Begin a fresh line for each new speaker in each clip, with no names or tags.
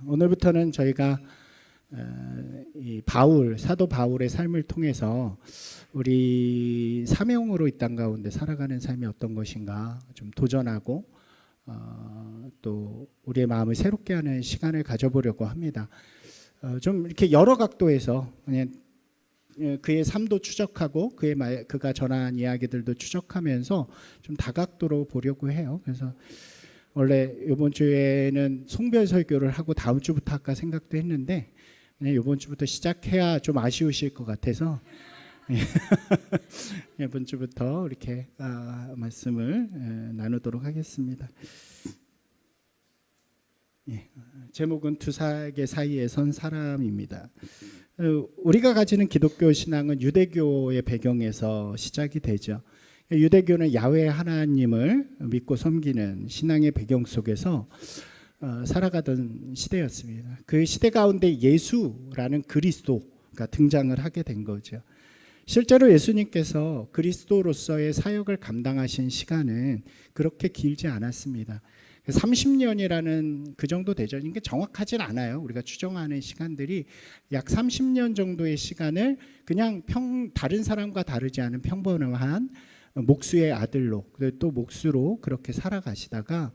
오늘부터는 저희가 이 사도 바울의 삶을 통해서 우리 사명으로 이 땅 가운데 살아가는 삶이 어떤 것인가 좀 도전하고 또 우리의 마음을 새롭게 하는 시간을 가져보려고 합니다. 좀 이렇게 여러 각도에서 그냥 그의 삶도 추적하고 그가 전한 이야기들도 추적하면서 좀 다각도로 보려고 해요. 그래서 원래 이번 주에는 송별 설교를 하고 다음 주부터 할까 생각도 했는데 그냥 이번 주부터 시작해야 좀 아쉬우실 것 같아서 이번 주부터 이렇게 말씀을 나누도록 하겠습니다. 제목은 두 사계 사이에 선 사람입니다. 우리가 가지는 기독교 신앙은 유대교의 배경에서 시작이 되죠. 유대교는 야훼 하나님을 믿고 섬기는 신앙의 배경 속에서 살아가던 시대였습니다. 그 시대 가운데 예수라는 그리스도가 등장을 하게 된 거죠. 실제로 예수님께서 그리스도로서의 사역을 감당하신 시간은 그렇게 길지 않았습니다. 30년이라는 그 정도 되죠. 이게 정확하진 않아요. 우리가 추정하는 시간들이 약 30년 정도의 시간을 그냥 다른 사람과 다르지 않은 평범한 목수의 아들로 또 목수로 그렇게 살아가시다가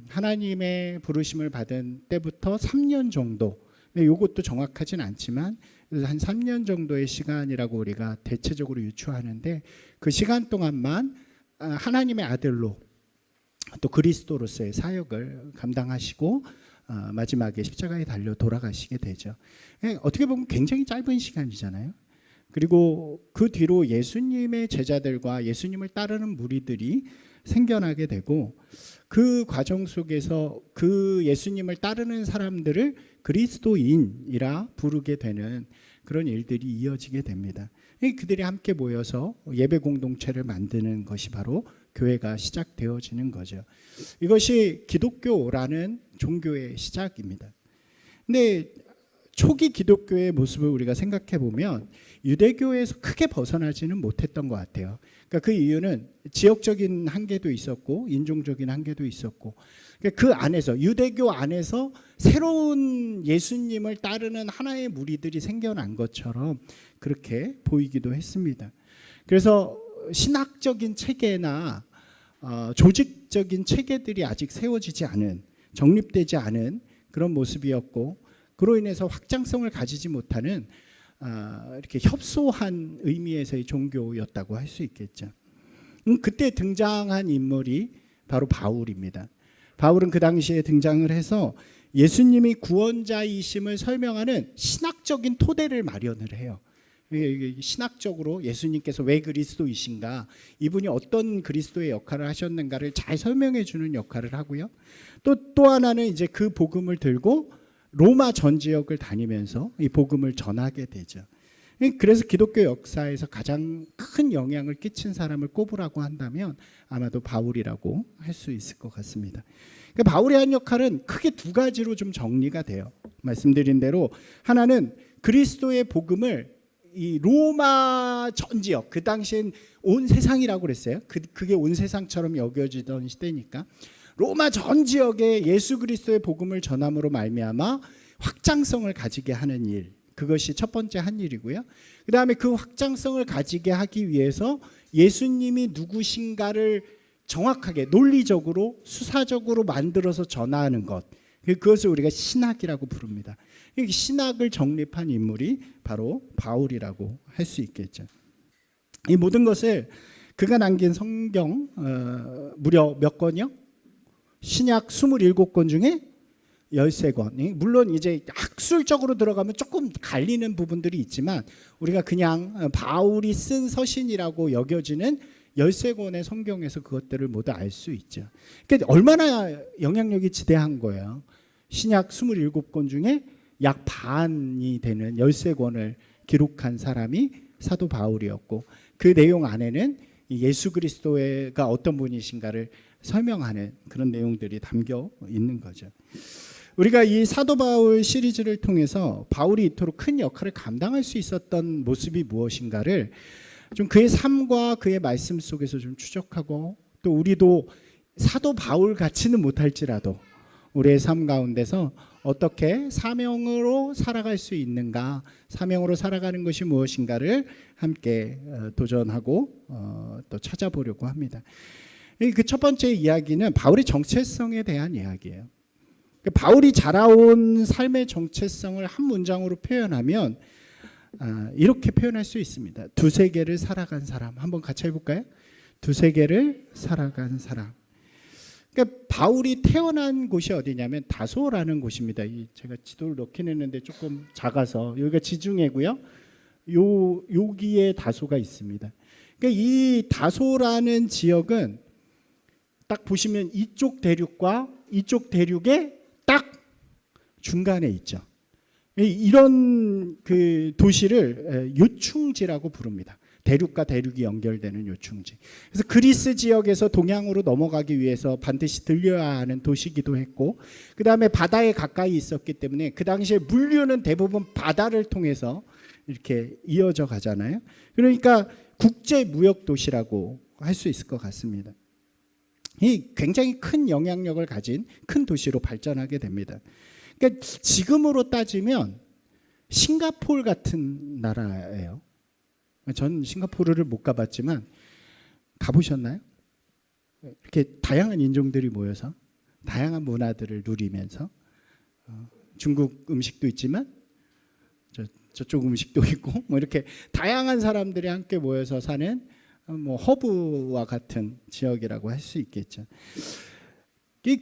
하나님의 부르심을 받은 때부터 3년 정도, 이것도 정확하진 않지만 한 3년 정도의 시간이라고 우리가 대체적으로 유추하는데 그 시간 동안만 하나님의 아들로 또 그리스도로서의 사역을 감당하시고 마지막에 십자가에 달려 돌아가시게 되죠. 어떻게 보면 굉장히 짧은 시간이잖아요. 그리고 그 뒤로 예수님의 제자들과 예수님을 따르는 무리들이 생겨나게 되고 그 과정 속에서 그 예수님을 따르는 사람들을 그리스도인이라 부르게 되는 그런 일들이 이어지게 됩니다. 그들이 함께 모여서 예배 공동체를 만드는 것이 바로 교회가 시작되어지는 거죠. 이것이 기독교라는 종교의 시작입니다. 근데 초기 기독교의 모습을 우리가 생각해 보면 유대교에서 크게 벗어나지는 못했던 것 같아요. 그러니까 그 이유는 지역적인 한계도 있었고 인종적인 한계도 있었고 그 안에서 유대교 안에서 새로운 예수님을 따르는 하나의 무리들이 생겨난 것처럼 그렇게 보이기도 했습니다. 그래서 신학적인 체계나 조직적인 체계들이 아직 세워지지 않은, 정립되지 않은 그런 모습이었고 그로 인해서 확장성을 가지지 못하는 이렇게 협소한 의미에서의 종교였다고 할 수 있겠죠. 그때 등장한 인물이 바로 바울입니다. 바울은 그 당시에 등장을 해서 예수님이 구원자이심을 설명하는 신학적인 토대를 마련을 해요. 신학적으로 예수님께서 왜 그리스도이신가, 이분이 어떤 그리스도의 역할을 하셨는가를 잘 설명해 주는 역할을 하고요. 또 하나는 이제 그 복음을 들고 로마 전 지역을 다니면서 이 복음을 전하게 되죠. 그래서 기독교 역사에서 가장 큰 영향을 끼친 사람을 꼽으라고 한다면 아마도 바울이라고 할 수 있을 것 같습니다. 그러니까 바울의 한 역할은 크게 두 가지로 좀 정리가 돼요. 말씀드린 대로 하나는 그리스도의 복음을 이 로마 전 지역, 그 당시엔 온 세상이라고 그랬어요. 그게 온 세상처럼 여겨지던 시대니까 로마 전 지역에 예수 그리스도의 복음을 전함으로 말미암아 확장성을 가지게 하는 일, 그것이 첫 번째 한 일이고요. 그 다음에 그 확장성을 가지게 하기 위해서 예수님이 누구신가를 정확하게 논리적으로 수사적으로 만들어서 전하는 것, 그것을 우리가 신학이라고 부릅니다. 신학을 정립한 인물이 바로 바울이라고 할 수 있겠죠. 이 모든 것을 그가 남긴 성경 무려 몇 권이요? 신약 27권 중에 13권. 물론 이제 학술적으로 들어가면 조금 갈리는 부분들이 있지만 우리가 그냥 바울이 쓴 서신이라고 여겨지는 13권의 성경에서 그것들을 모두 알 수 있죠. 그러니까 얼마나 영향력이 지대한 거예요. 신약 27권 중에 약 반이 되는 13권을 기록한 사람이 사도 바울이었고 그 내용 안에는 예수 그리스도가 어떤 분이신가를 설명하는 그런 내용들이 담겨 있는 거죠. 우리가 이 사도 바울 시리즈를 통해서 바울이 이토록 큰 역할을 감당할 수 있었던 모습이 무엇인가를 좀 그의 삶과 그의 말씀 속에서 좀 추적하고 또 우리도 사도 바울 같이는 못할지라도 우리의 삶 가운데서 어떻게 사명으로 살아갈 수 있는가, 사명으로 살아가는 것이 무엇인가를 함께 도전하고 또 찾아보려고 합니다. 그 첫 번째 이야기는 바울의 정체성에 대한 이야기예요. 바울이 자라온 삶의 정체성을 한 문장으로 표현하면 이렇게 표현할 수 있습니다. 두세 개를 살아간 사람. 한번 같이 해볼까요? 두세 개를 살아간 사람. 그러니까 바울이 태어난 곳이 어디냐면 다소라는 곳입니다. 제가 지도를 넣긴 했는데 조금 작아서 여기가 지중해고요. 여기에 다소가 있습니다. 그러니까 이 다소라는 지역은 딱 보시면 이쪽 대륙과 이쪽 대륙의 딱 중간에 있죠. 이런 그 도시를 요충지라고 부릅니다. 대륙과 대륙이 연결되는 요충지. 그래서 그리스 지역에서 동양으로 넘어가기 위해서 반드시 들려야 하는 도시기도 했고, 그 다음에 바다에 가까이 있었기 때문에 그 당시에 물류는 대부분 바다를 통해서 이렇게 이어져 가잖아요. 그러니까 국제 무역 도시라고 할 수 있을 것 같습니다. 이 굉장히 큰 영향력을 가진 큰 도시로 발전하게 됩니다. 그러니까 지금으로 따지면 싱가포르 같은 나라예요. 전 싱가포르를 못 가봤지만 가보셨나요? 이렇게 다양한 인종들이 모여서 다양한 문화들을 누리면서 중국 음식도 있지만 저쪽 음식도 있고 뭐 이렇게 다양한 사람들이 함께 모여서 사는 뭐 허브와 같은 지역이라고 할 수 있겠죠.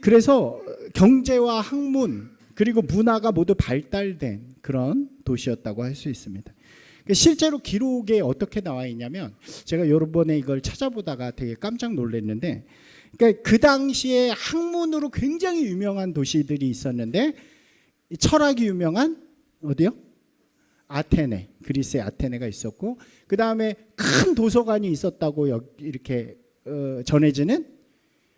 그래서 경제와 학문 그리고 문화가 모두 발달된 그런 도시였다고 할 수 있습니다. 실제로 기록에 어떻게 나와 있냐면 제가 여러 번에 이걸 찾아보다가 되게 깜짝 놀랐는데, 그러니까 그 당시에 학문으로 굉장히 유명한 도시들이 있었는데 철학이 유명한 어디요? 아테네, 그리스의 아테네가 있었고, 그 다음에 큰 도서관이 있었다고 이렇게 전해지는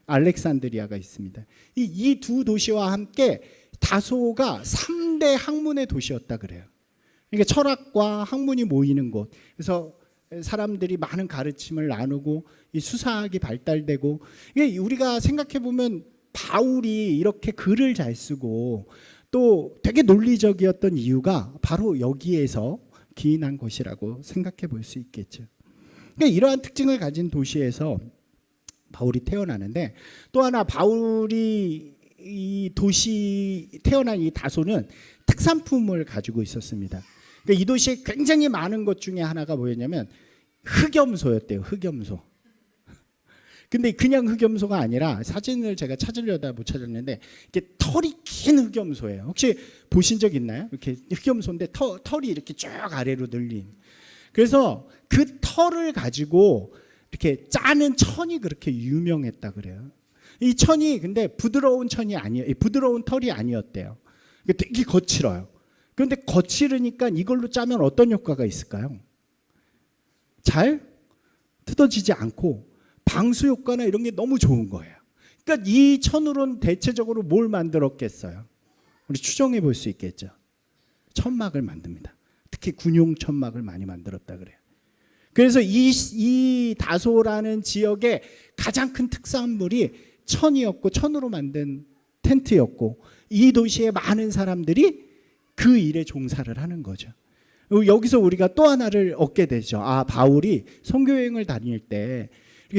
알렉산드리아가 있습니다. 이 두 도시와 함께 다소가 3대 학문의 도시였다 그래요. 그러니까 철학과 학문이 모이는 곳. 그래서 사람들이 많은 가르침을 나누고 이 수사학이 발달되고, 이게 우리가 생각해 보면 바울이 이렇게 글을 잘 쓰고 또 되게 논리적이었던 이유가 바로 여기에서 기인한 것이라고 생각해 볼 수 있겠죠. 그러니까 이러한 특징을 가진 도시에서 바울이 태어나는데, 또 하나 바울이 이 도시 태어난 이 다소는 특산품을 가지고 있었습니다. 그러니까 이 도시에 굉장히 많은 것 중에 하나가 뭐였냐면 흑염소였대요. 흑염소. 근데 그냥 흑염소가 아니라 사진을 제가 찾으려다 못 찾았는데 이게 털이 긴 흑염소예요. 혹시 보신 적 있나요? 이렇게 흑염소인데 털이 이렇게 쭉 아래로 늘린. 그래서 그 털을 가지고 이렇게 짜는 천이 그렇게 유명했다 그래요. 이 천이 근데 부드러운 천이 아니에요. 부드러운 털이 아니었대요. 되게 거칠어요. 그런데 거칠으니까 이걸로 짜면 어떤 효과가 있을까요? 잘 뜯어지지 않고 방수 효과나 이런 게 너무 좋은 거예요. 그러니까 이 천으로는 대체적으로 뭘 만들었겠어요? 우리 추정해 볼 수 있겠죠. 천막을 만듭니다. 특히 군용 천막을 많이 만들었다 그래요. 그래서 이 다소라는 지역의 가장 큰 특산물이 천이었고, 천으로 만든 텐트였고, 이 도시의 많은 사람들이 그 일에 종사를 하는 거죠. 여기서 우리가 또 하나를 얻게 되죠. 바울이 선교여행을 다닐 때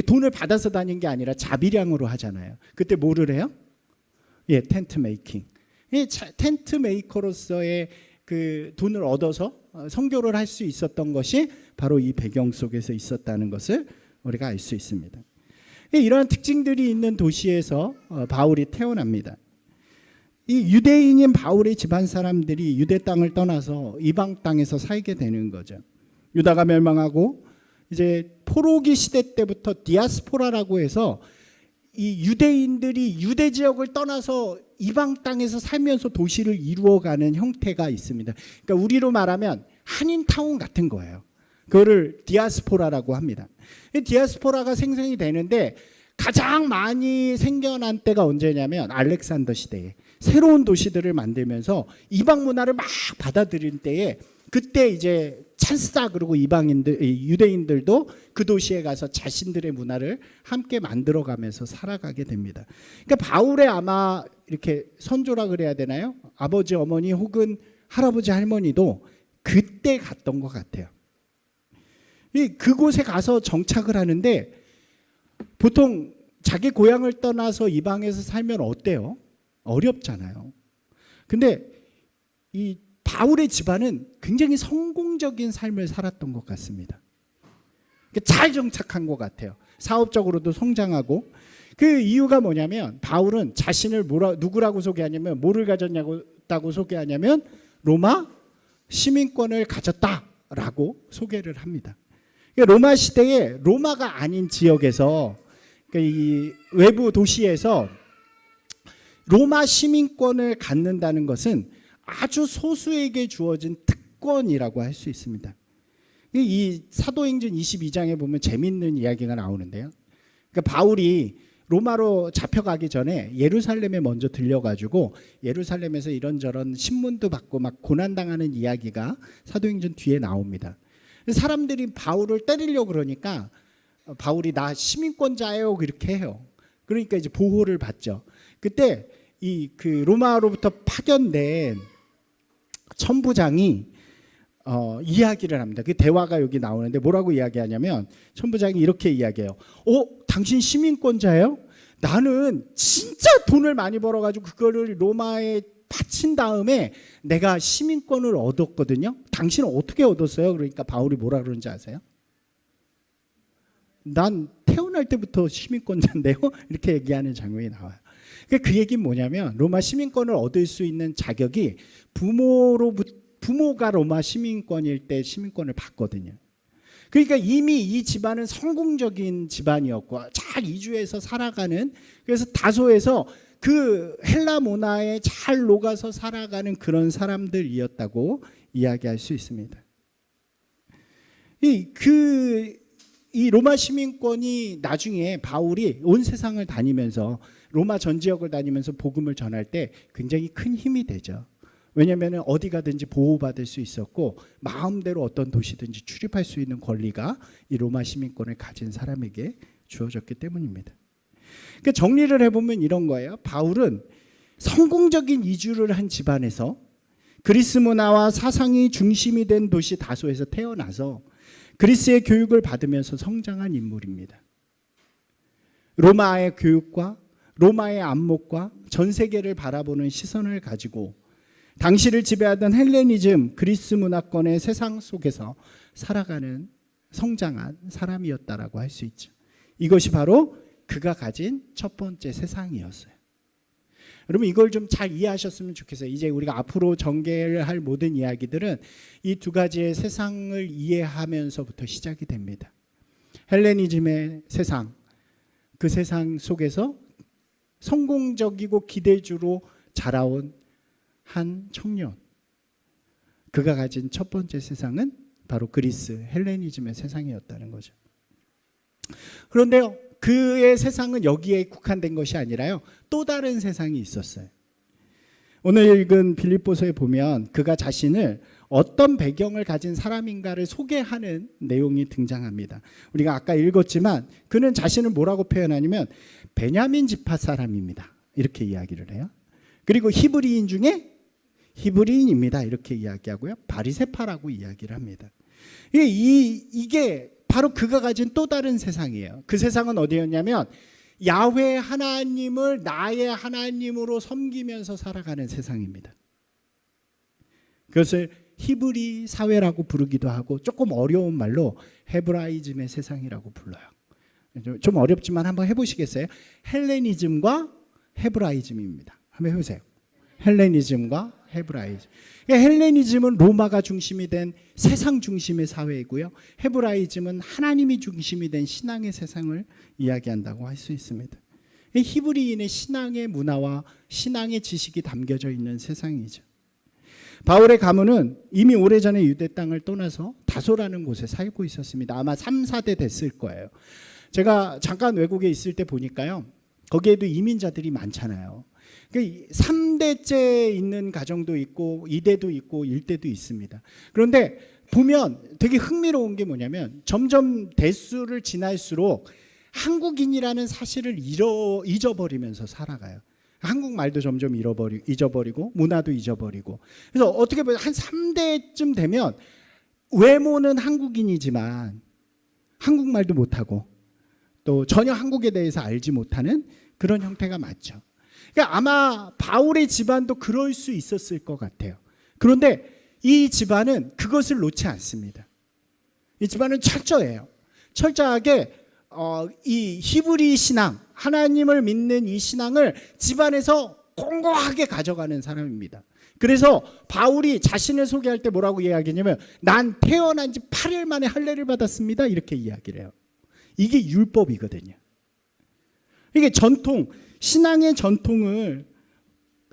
돈을 받아서 다닌 게 아니라 자비량으로 하잖아요. 그때 뭐를 해요? 텐트 메이킹. 텐트 메이커로서의 그 돈을 얻어서 선교를 할 수 있었던 것이 바로 이 배경 속에서 있었다는 것을 우리가 알 수 있습니다. 이러한 특징들이 있는 도시에서 바울이 태어납니다. 이 유대인인 바울의 집안 사람들이 유대 땅을 떠나서 이방 땅에서 살게 되는 거죠. 유다가 멸망하고 이제 포로기 시대 때부터 디아스포라라고 해서 이 유대인들이 유대 지역을 떠나서 이방 땅에서 살면서 도시를 이루어가는 형태가 있습니다. 그러니까 우리로 말하면 한인타운 같은 거예요. 그거를 디아스포라라고 합니다. 디아스포라가 생성이 되는데 가장 많이 생겨난 때가 언제냐면 알렉산더 시대에 새로운 도시들을 만들면서 이방 문화를 막 받아들인 때에, 그때 이제 찬스다. 그리고 이방인들, 유대인들도 그 도시에 가서 자신들의 문화를 함께 만들어가면서 살아가게 됩니다. 그러니까 바울의 아마 이렇게 선조라 그래야 되나요? 아버지, 어머니 혹은 할아버지, 할머니도 그때 갔던 것 같아요. 그곳에 가서 정착을 하는데 보통 자기 고향을 떠나서 이방에서 살면 어때요? 어렵잖아요. 근데 이 바울의 집안은 굉장히 성공적인 삶을 살았던 것 같습니다. 잘 정착한 것 같아요. 사업적으로도 성장하고. 그 이유가 뭐냐면 바울은 자신을 누구라고 소개하냐면 뭐를 가졌냐고 소개하냐면 로마 시민권을 가졌다라고 소개를 합니다. 로마 시대에 로마가 아닌 지역에서 이 외부 도시에서 로마 시민권을 갖는다는 것은 아주 소수에게 주어진 특권이라고 할 수 있습니다. 이 사도행전 22장에 보면 재밌는 이야기가 나오는데요. 그러니까 바울이 로마로 잡혀가기 전에 예루살렘에 먼저 들려가지고 예루살렘에서 이런저런 신문도 받고 막 고난당하는 이야기가 사도행전 뒤에 나옵니다. 사람들이 바울을 때리려고 그러니까 바울이 나 시민권자예요 이렇게 해요. 그러니까 이제 보호를 받죠. 그때 그 로마로부터 파견된 천부장이 이야기를 합니다. 그 대화가 여기 나오는데 뭐라고 이야기하냐면 천부장이 이렇게 이야기해요. 당신 시민권자예요? 나는 진짜 돈을 많이 벌어가지고 그거를 로마에 바친 다음에 내가 시민권을 얻었거든요. 당신은 어떻게 얻었어요? 그러니까 바울이 뭐라 그러는지 아세요? 난 태어날 때부터 시민권자인데요. 이렇게 얘기하는 장면이 나와요. 그 얘기는 뭐냐면 로마 시민권을 얻을 수 있는 자격이 부모가 로마 시민권일 때 시민권을 받거든요. 그러니까 이미 이 집안은 성공적인 집안이었고 잘 이주해서 살아가는, 그래서 다소에서 그 헬라 문화에 잘 녹아서 살아가는 그런 사람들이었다고 이야기할 수 있습니다. 이 로마 시민권이 나중에 바울이 온 세상을 다니면서 로마 전 지역을 다니면서 복음을 전할 때 굉장히 큰 힘이 되죠. 왜냐하면 어디 가든지 보호받을 수 있었고 마음대로 어떤 도시든지 출입할 수 있는 권리가 이 로마 시민권을 가진 사람에게 주어졌기 때문입니다. 그러니까 정리를 해보면 이런 거예요. 바울은 성공적인 이주를 한 집안에서 그리스 문화와 사상이 중심이 된 도시 다소에서 태어나서 그리스의 교육을 받으면서 성장한 인물입니다. 로마의 교육과 로마의 안목과 전 세계를 바라보는 시선을 가지고 당시를 지배하던 헬레니즘 그리스 문화권의 세상 속에서 살아가는 성장한 사람이었다라고 할 수 있죠. 이것이 바로 그가 가진 첫 번째 세상이었어요. 여러분 이걸 좀 잘 이해하셨으면 좋겠어요. 이제 우리가 앞으로 전개를 할 모든 이야기들은 이 두 가지의 세상을 이해하면서부터 시작이 됩니다. 헬레니즘의 세상, 그 세상 속에서 성공적이고 기대주로 자라온 한 청년, 그가 가진 첫 번째 세상은 바로 그리스 헬레니즘의 세상이었다는 거죠. 그런데요, 그의 세상은 여기에 국한된 것이 아니라요, 또 다른 세상이 있었어요. 오늘 읽은 빌립보서에 보면 그가 자신을 어떤 배경을 가진 사람인가를 소개하는 내용이 등장합니다. 우리가 아까 읽었지만 그는 자신을 뭐라고 표현하냐면 베냐민 지파 사람입니다, 이렇게 이야기를 해요. 그리고 히브리인 중에 히브리인입니다, 이렇게 이야기하고요. 바리새파라고 이야기를 합니다. 이게 바로 그가 가진 또 다른 세상이에요. 그 세상은 어디였냐면 야훼 하나님을 나의 하나님으로 섬기면서 살아가는 세상입니다. 그것을 히브리 사회라고 부르기도 하고 조금 어려운 말로 헤브라이즘의 세상이라고 불러요. 좀 어렵지만 한번 해보시겠어요? 헬레니즘과 헤브라이즘입니다. 한번 해보세요. 헬레니즘과 헤브라이즘. 헬레니즘은 로마가 중심이 된 세상 중심의 사회이고요. 헤브라이즘은 하나님이 중심이 된 신앙의 세상을 이야기한다고 할 수 있습니다. 히브리인의 신앙의 문화와 신앙의 지식이 담겨져 있는 세상이죠. 바울의 가문은 이미 오래전에 유대 땅을 떠나서 다소라는 곳에 살고 있었습니다. 아마 3, 4대 됐을 거예요. 제가 잠깐 외국에 있을 때 보니까요, 거기에도 이민자들이 많잖아요. 3대째 있는 가정도 있고 2대도 있고 1대도 있습니다. 그런데 보면 되게 흥미로운 게 뭐냐면 점점 대수를 지날수록 한국인이라는 사실을 잊어버리면서 살아가요. 한국말도 점점 잊어버리고 문화도 잊어버리고. 그래서 어떻게 보면 한 3대쯤 되면 외모는 한국인이지만 한국말도 못하고 또 전혀 한국에 대해서 알지 못하는 그런 형태가 맞죠. 그러니까 아마 바울의 집안도 그럴 수 있었을 것 같아요. 그런데 이 집안은 그것을 놓지 않습니다. 이 집안은 철저해요. 철저하게 이 히브리 신앙, 하나님을 믿는 이 신앙을 집안에서 공고하게 가져가는 사람입니다. 그래서 바울이 자신을 소개할 때 뭐라고 이야기하냐면 난 태어난 지 8일 만에 할례를 받았습니다. 이렇게 이야기를 해요. 이게 율법이거든요. 이게 전통, 신앙의 전통을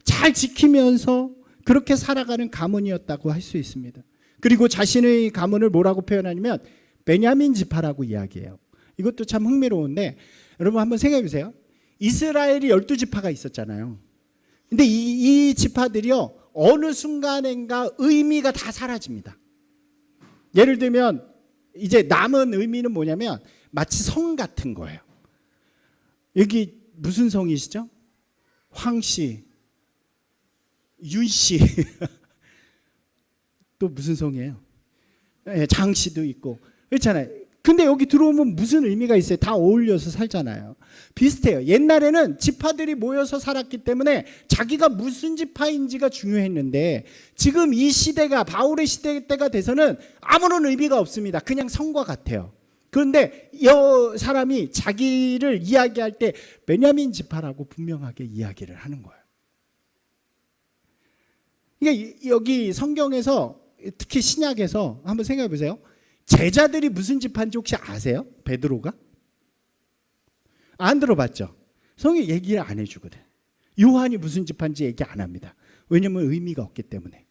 잘 지키면서 그렇게 살아가는 가문이었다고 할 수 있습니다. 그리고 자신의 가문을 뭐라고 표현하냐면 베냐민 지파라고 이야기해요. 이것도 참 흥미로운데 여러분 한번 생각해 보세요. 이스라엘이 12지파가 있었잖아요. 근데 이 지파들이요 어느 순간인가 의미가 다 사라집니다. 예를 들면 이제 남은 의미는 뭐냐면 마치 성 같은 거예요. 여기 무슨 성이시죠? 황씨, 윤씨 또 무슨 성이에요? 장씨도 있고 그렇잖아요. 근데 여기 들어오면 무슨 의미가 있어요? 다 어울려서 살잖아요. 비슷해요. 옛날에는 지파들이 모여서 살았기 때문에 자기가 무슨 지파인지가 중요했는데 지금 이 시대가 바울의 시대 때가 돼서는 아무런 의미가 없습니다. 그냥 성과 같아요. 그런데 이 사람이 자기를 이야기할 때 베냐민 지파라고 분명하게 이야기를 하는 거예요. 그러니까 여기 성경에서 특히 신약에서 한번 생각해 보세요. 제자들이 무슨 지파인지 혹시 아세요? 베드로가? 안 들어봤죠? 성경이 얘기를 안 해주거든. 요한이 무슨 지파인지 얘기 안 합니다. 왜냐하면 의미가 없기 때문에.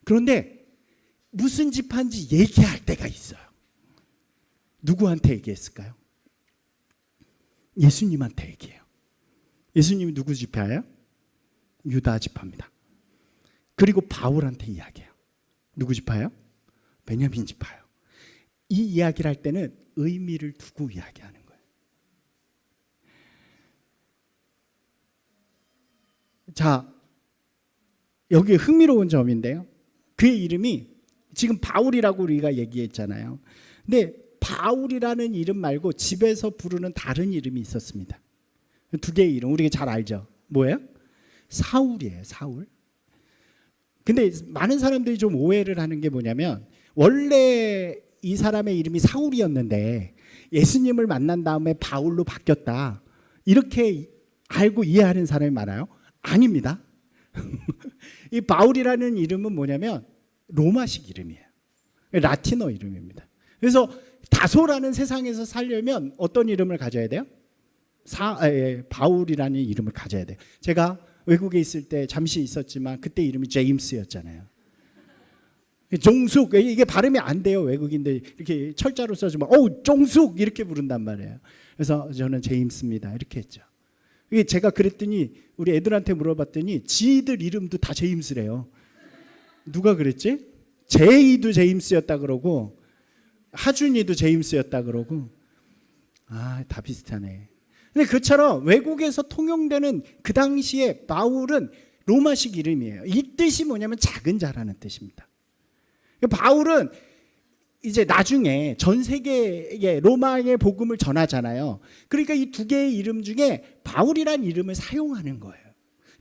그런데 무슨 지파인지 얘기할 때가 있어요. 누구한테 얘기했을까요? 예수님한테 얘기해요. 예수님이 누구 지파예요? 유다 지파입니다. 그리고 바울한테 이야기해요. 누구 지파예요? 베냐민 지파예요. 이 이야기를 할 때는 의미를 두고 이야기하는 거예요. 자, 여기 흥미로운 점인데요. 그의 이름이 지금 바울이라고 우리가 얘기했잖아요. 근데 바울이라는 이름 말고 집에서 부르는 다른 이름이 있었습니다. 두 개의 이름 우리가 잘 알죠. 뭐예요? 사울이에요. 사울. 근데 많은 사람들이 좀 오해를 하는 게 뭐냐면 원래 이 사람의 이름이 사울이었는데 예수님을 만난 다음에 바울로 바뀌었다. 이렇게 알고 이해하는 사람이 많아요. 아닙니다. 이 바울이라는 이름은 뭐냐면 로마식 이름이에요. 라틴어 이름입니다. 그래서 다소라는 세상에서 살려면 어떤 이름을 가져야 돼요? 바울이라는 이름을 가져야 돼요. 제가 외국에 있을 때 잠시 있었지만 그때 이름이 제임스였잖아요. 종숙, 이게 발음이 안 돼요. 외국인들 이렇게 철자로 써주면 종숙 이렇게 부른단 말이에요. 그래서 저는 제임스입니다 이렇게 했죠. 이게 제가 그랬더니 우리 애들한테 물어봤더니 지들 이름도 다 제임스래요. 누가 그랬지? 제이도 제임스였다 그러고 하준이도 제임스였다 그러고 다 비슷하네. 근데 그처럼 외국에서 통용되는 그 당시에 바울은 로마식 이름이에요. 이 뜻이 뭐냐면 작은 자라는 뜻입니다. 바울은 이제 나중에 전 세계에 로마의 복음을 전하잖아요. 그러니까 이 두 개의 이름 중에 바울이란 이름을 사용하는 거예요.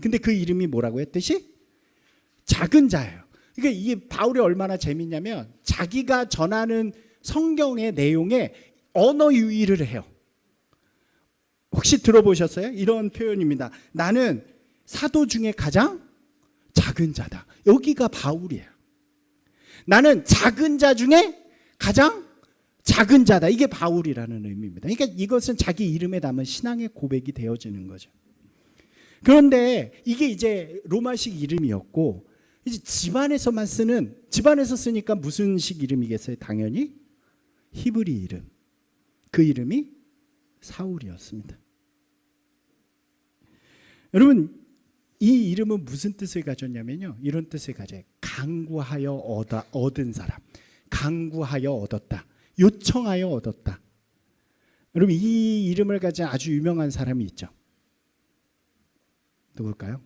근데 그 이름이 뭐라고 했듯이 작은 자예요. 그러니까 이게 바울이 얼마나 재밌냐면 자기가 전하는 성경의 내용에 언어 유희를 해요. 혹시 들어보셨어요? 이런 표현입니다. 나는 사도 중에 가장 작은 자다. 여기가 바울이에요. 나는 작은 자 중에 가장 작은 자다. 이게 바울이라는 의미입니다. 그러니까 이것은 자기 이름에 담은 신앙의 고백이 되어지는 거죠. 그런데 이게 이제 로마식 이름이었고 이제 집안에서만 쓰는, 집안에서 쓰니까 무슨 식 이름이겠어요? 당연히 히브리 이름. 그 이름이 사울이었습니다. 여러분 이 이름은 무슨 뜻을 가졌냐면요, 이런 뜻을 가져요. 강구하여 얻은 사람, 강구하여 얻었다. 요청하여 얻었다. 여러분 이 이름을 가진 아주 유명한 사람이 있죠. 누굴까요?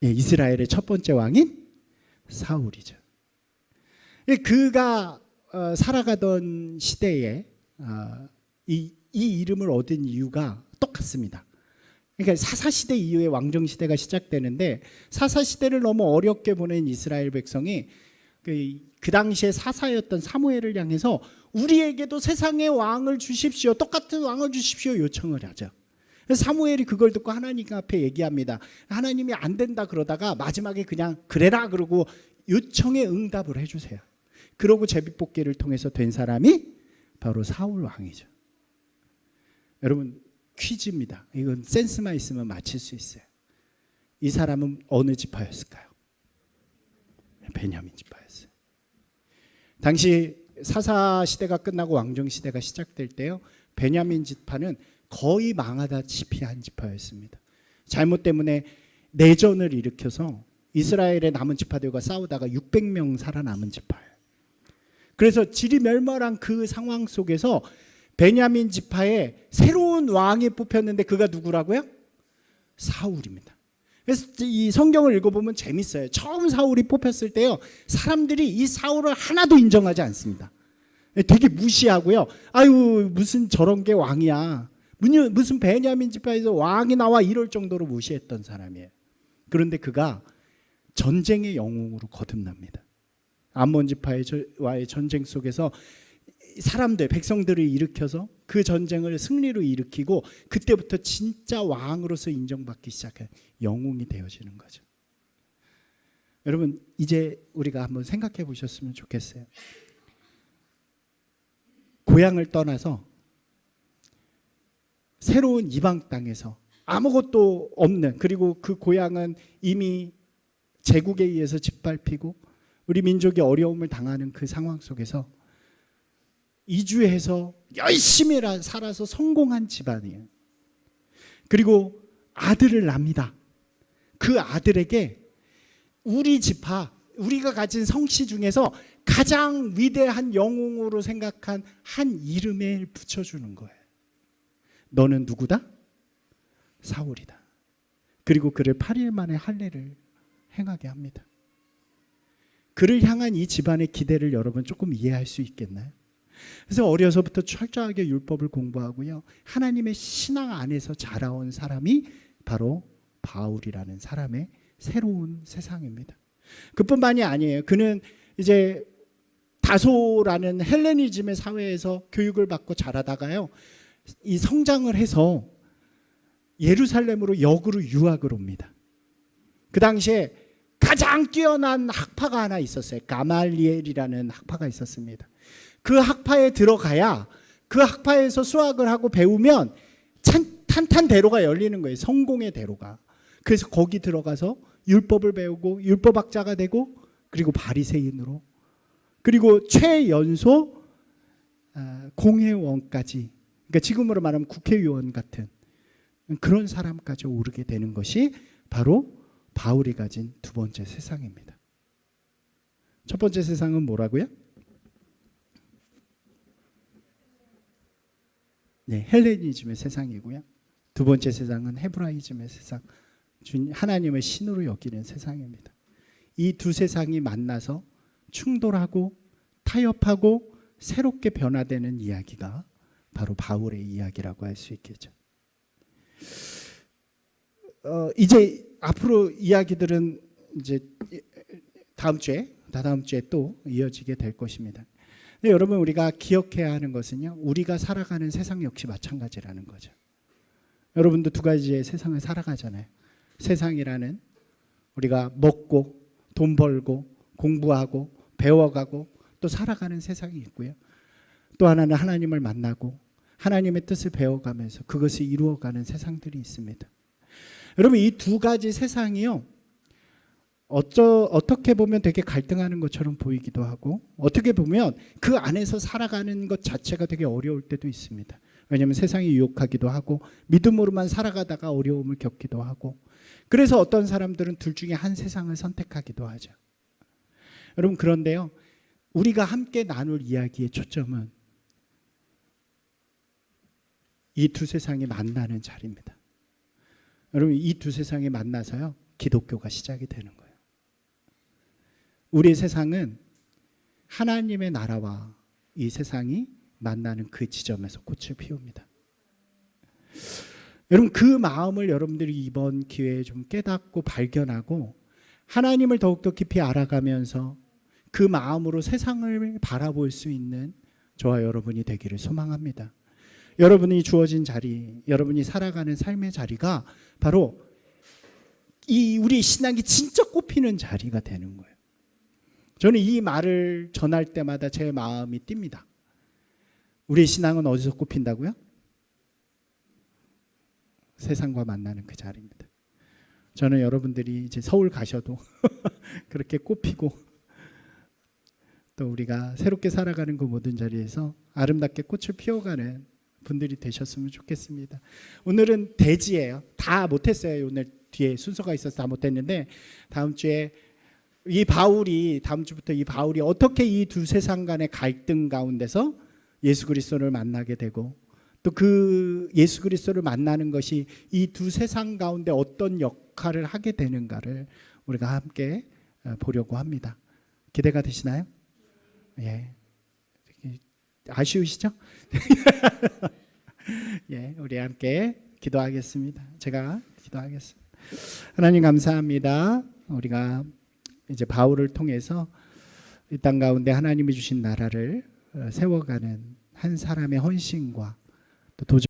예, 이스라엘의 첫 번째 왕인 사울이죠. 그가 살아가던 시대에 이 이름을 얻은 이유가 똑같습니다. 그러니까 사사시대 이후에 왕정시대가 시작되는데 사사시대를 너무 어렵게 보낸 이스라엘 백성이 그 당시에 사사였던 사무엘을 향해서 우리에게도 세상의 왕을 주십시오. 똑같은 왕을 주십시오. 요청을 하죠. 사무엘이 그걸 듣고 하나님 앞에 얘기합니다. 하나님이 안 된다 그러다가 마지막에 그냥 그래라 그러고 요청에 응답을 해주세요. 그러고 제비뽑기를 통해서 된 사람이 바로 사울 왕이죠. 여러분 퀴즈입니다. 이건 센스만 있으면 맞힐 수 있어요. 이 사람은 어느 지파였을까요? 베냐민 지파였어요. 당시 사사 시대가 끝나고 왕정 시대가 시작될 때요, 베냐민 지파는 거의 망하다시피 한 지파였습니다. 잘못 때문에 내전을 일으켜서 이스라엘의 남은 지파들과 싸우다가 600명 살아남은 지파예요. 그래서 질이 멸망한 그 상황 속에서 베냐민 지파에 새로운 왕이 뽑혔는데 그가 누구라고요? 사울입니다. 그래서 이 성경을 읽어보면 재밌어요. 처음 사울이 뽑혔을 때요, 사람들이 이 사울을 하나도 인정하지 않습니다. 되게 무시하고요. 아유 무슨 저런 게 왕이야, 무슨 베냐민 지파에서 왕이 나와, 이럴 정도로 무시했던 사람이에요. 그런데 그가 전쟁의 영웅으로 거듭납니다. 암몬 지파와의 전쟁 속에서 사람들, 백성들을 일으켜서 그 전쟁을 승리로 일으키고 그때부터 진짜 왕으로서 인정받기 시작한 영웅이 되어지는 거죠. 여러분 이제 우리가 한번 생각해 보셨으면 좋겠어요. 고향을 떠나서 새로운 이방 땅에서 아무것도 없는, 그리고 그 고향은 이미 제국에 의해서 짓밟히고 우리 민족이 어려움을 당하는 그 상황 속에서 이주해서 열심히 살아서 성공한 집안이에요. 그리고 아들을 낳습니다. 그 아들에게 우리 지파, 우리가 가진 성씨 중에서 가장 위대한 영웅으로 생각한 한 이름을 붙여주는 거예요. 너는 누구다? 사울이다. 그리고 그를 8일 만에 할례를 행하게 합니다. 그를 향한 이 집안의 기대를 여러분 조금 이해할 수 있겠나요? 그래서 어려서부터 철저하게 율법을 공부하고요, 하나님의 신앙 안에서 자라온 사람이 바로 바울이라는 사람의 새로운 세상입니다. 그뿐만이 아니에요. 그는 이제 다소라는 헬레니즘의 사회에서 교육을 받고 자라다가요, 이 성장을 해서 예루살렘으로 역으로 유학을 옵니다. 그 당시에 가장 뛰어난 학파가 하나 있었어요. 가말리엘이라는 학파가 있었습니다. 그 학파에 들어가야, 그 학파에서 수학을 하고 배우면 탄탄대로가 열리는 거예요. 성공의 대로가. 그래서 거기 들어가서 율법을 배우고 율법학자가 되고, 그리고 바리새인으로, 그리고 최연소 공회원까지, 그러니까 지금으로 말하면 국회의원 같은 그런 사람까지 오르게 되는 것이 바로 바울이 가진 두 번째 세상입니다. 첫 번째 세상은 뭐라고요? 네, 헬레니즘의 세상이고요. 두 번째 세상은 헤브라이즘의 세상, 하나님을 신으로 여기는 세상입니다. 이 두 세상이 만나서 충돌하고 타협하고 새롭게 변화되는 이야기가 바로 바울의 이야기라고 할 수 있겠죠. 이제 앞으로 이야기들은 이제 다다음 주에 또 이어지게 될 것입니다. 근데 여러분 우리가 기억해야 하는 것은요, 우리가 살아가는 세상 역시 마찬가지라는 거죠. 여러분도 두 가지의 세상을 살아가잖아요. 세상이라는 우리가 먹고 돈 벌고 공부하고 배워가고 또 살아가는 세상이 있고요. 또 하나는 하나님을 만나고 하나님의 뜻을 배워가면서 그것을 이루어가는 세상들이 있습니다. 여러분 이 두 가지 세상이요, 어떻게 보면 되게 갈등하는 것처럼 보이기도 하고, 어떻게 보면 그 안에서 살아가는 것 자체가 되게 어려울 때도 있습니다. 왜냐하면 세상이 유혹하기도 하고 믿음으로만 살아가다가 어려움을 겪기도 하고, 그래서 어떤 사람들은 둘 중에 한 세상을 선택하기도 하죠. 여러분 그런데요, 우리가 함께 나눌 이야기의 초점은 이 두 세상이 만나는 자리입니다. 여러분 이 두 세상이 만나서요 기독교가 시작이 되는 거예요. 우리 세상은 하나님의 나라와 이 세상이 만나는 그 지점에서 꽃을 피웁니다. 여러분 그 마음을 여러분들이 이번 기회에 좀 깨닫고 발견하고 하나님을 더욱더 깊이 알아가면서 그 마음으로 세상을 바라볼 수 있는 저와 여러분이 되기를 소망합니다. 여러분이 주어진 자리, 여러분이 살아가는 삶의 자리가 바로 이 우리 신앙이 진짜 꽃피는 자리가 되는 거예요. 저는 이 말을 전할 때마다 제 마음이 뜁니다. 우리 신앙은 어디서 꽃핀다고요? 세상과 만나는 그 자리입니다. 저는 여러분들이 이제 서울 가셔도 그렇게 꽃피고 또 우리가 새롭게 살아가는 그 모든 자리에서 아름답게 꽃을 피워가는 분들이 되셨으면 좋겠습니다. 오늘은 대지예요. 다 못했어요. 오늘 뒤에 순서가 있어서 다 못했는데 다음 주에 다음 주부터 이 바울이 어떻게 이 두 세상 간의 갈등 가운데서 예수 그리스도를 만나게 되고 또 그 예수 그리스도를 만나는 것이 이 두 세상 가운데 어떤 역할을 하게 되는가를 우리가 함께 보려고 합니다. 기대가 되시나요? 예. 아쉬우시죠? 예, 우리 함께 기도하겠습니다. 제가 기도하겠습니다. 하나님 감사합니다. 우리가 이제 바울을 통해서 이 땅 가운데 하나님이 주신 나라를 세워가는 한 사람의 헌신과 또 도전